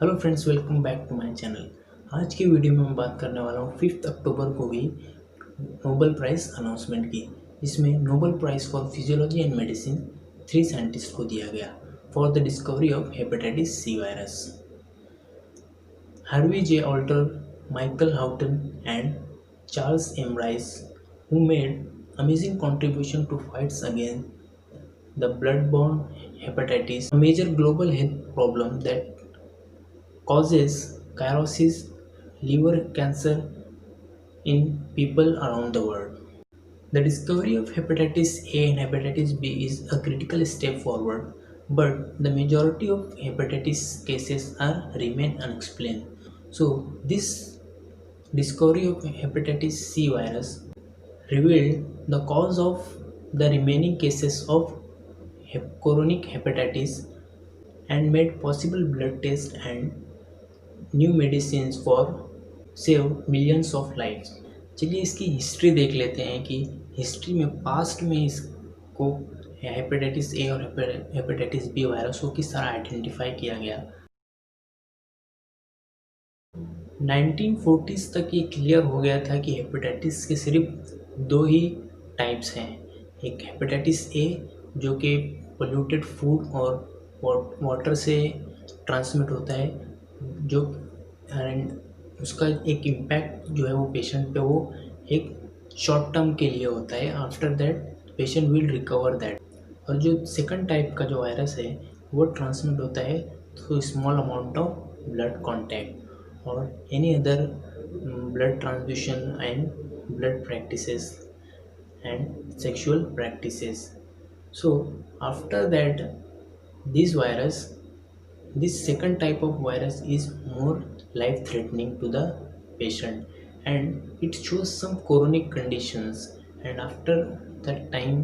Hello friends, welcome back to my channel. आज की video में मैं बात करने वाला हूँ 5 अक्टूबर को हुई नोबेल प्राइज़ अनाउंसमेंट की, जिसमें Nobel prize for physiology and medicine 3 scientist को दिया गया for the discovery of hepatitis C virus. Harvey J Alter, Michael Houghton and Charles M Rice, who made amazing contribution to fights against the blood-borne hepatitis, a major global health problem that causes cirrhosis, liver cancer in people around the world. The discovery of hepatitis A and hepatitis B is a critical step forward, but the majority of hepatitis cases are remain unexplained. So this discovery of hepatitis C virus revealed the cause of the remaining cases of chronic hepatitis and made possible blood tests and new medicine for save millions of lives. चलिए इसकी history देख लेते हैं कि history में past में इसको hepatitis A और हेपेटाइटिस बी वायरस को किस तरह आइडेंटिफाई किया गया। 1940s तक ये क्लियर हो गया था कि हेपेटाइटिस के सिर्फ दो ही टाइप्स हैं। एक हेपेटाइटिस ए जो कि पोल्यूटेड फूड और वाटर से ट्रांसमिट होता है, जो एंड उसका एक इम्पैक्ट जो है वो पेशेंट पे वो एक शॉर्ट टर्म के लिए होता है। After that patient will recover that. और जो सेकंड टाइप का जो वायरस है वो ट्रांसमिट होता है through small amount of blood contact और any other blood transfusion and blood practices and sexual practices. So after that, this second type of virus is more life threatening to the patient and it shows some chronic conditions, and after that time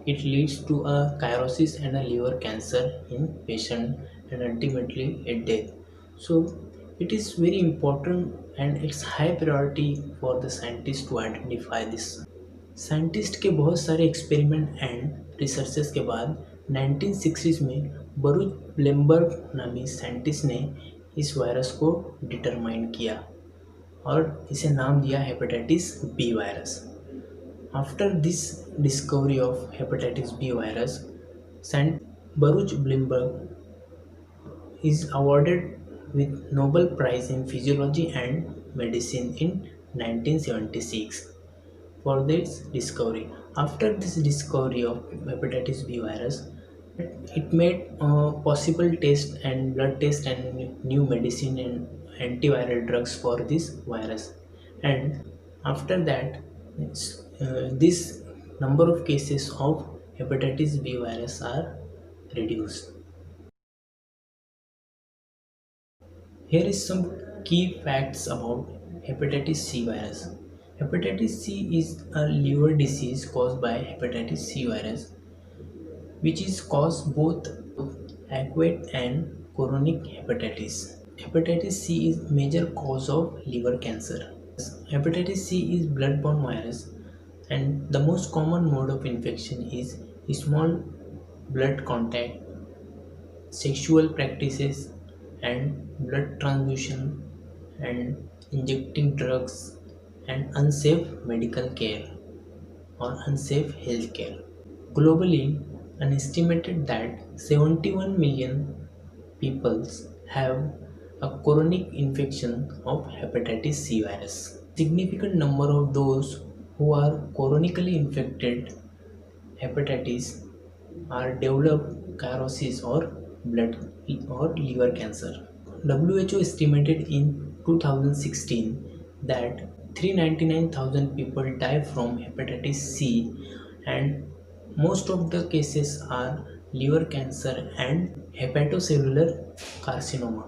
it leads to a cirrhosis and a liver cancer in patient and ultimately a death. So it is very important and it's high priority for the scientists to identify this. Scientist के बहुत सारे experiment and researches के बाद 1960s में बरूच ब्लेमबर्ग नामी scientist ने इस virus को डिटरमाइन किया और इसे नाम दिया hepatitis B virus. After this discovery of hepatitis B virus, Baruch Blumberg is awarded with Nobel Prize in Physiology and Medicine in 1976 for this discovery. After this discovery of hepatitis B virus, it made possible test and blood test and new medicine and antiviral drugs for this virus. And after that, this number of cases of hepatitis B virus are reduced. Here is some key facts about hepatitis C virus. Hepatitis C is a liver disease caused by hepatitis C virus, which is caused both acute and chronic hepatitis. Hepatitis C is major cause of liver cancer. Hepatitis C is blood-borne virus, and the most common mode of infection is small blood contact, sexual practices, and blood transfusion and injecting drugs and unsafe medical care or unsafe health care. Globally, an estimated that 71 million people have a chronic infection of hepatitis C virus. Significant number of those who are chronically infected hepatitis are developed cirrhosis or blood or liver cancer. WHO estimated in 2016 that 399,000 people die from hepatitis C, and most of the cases are liver cancer and hepatocellular carcinoma.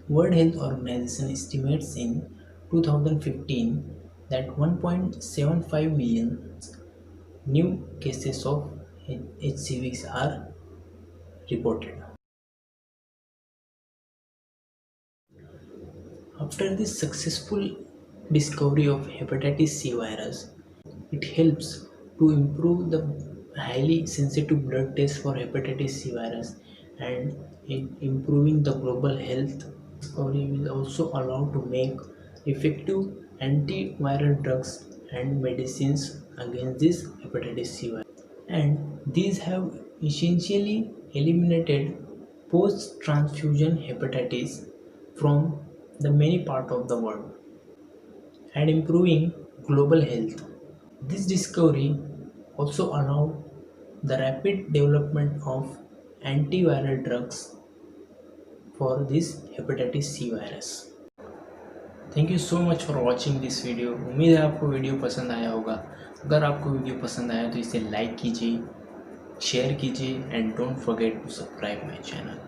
World Health Organization estimates in 2015 that 1.75 million new cases of HCVs are reported. After this successful discovery of hepatitis C virus, it helps to improve the highly sensitive blood test for hepatitis C virus and in improving the global health Discovery will also allow to make effective antiviral drugs and medicines against this hepatitis C virus. And these have essentially eliminated post-transfusion hepatitis from the many part of the world and improving global health. This discovery also allowed the rapid development of antiviral drugs for this hepatitis C virus. Thank you so much for watching this video. उम्मीद है आपको video पसंद आया होगा। अगर आपको video पसंद आया तो इसे लाइक कीजिए, शेयर कीजिए and don't forget to subscribe my channel.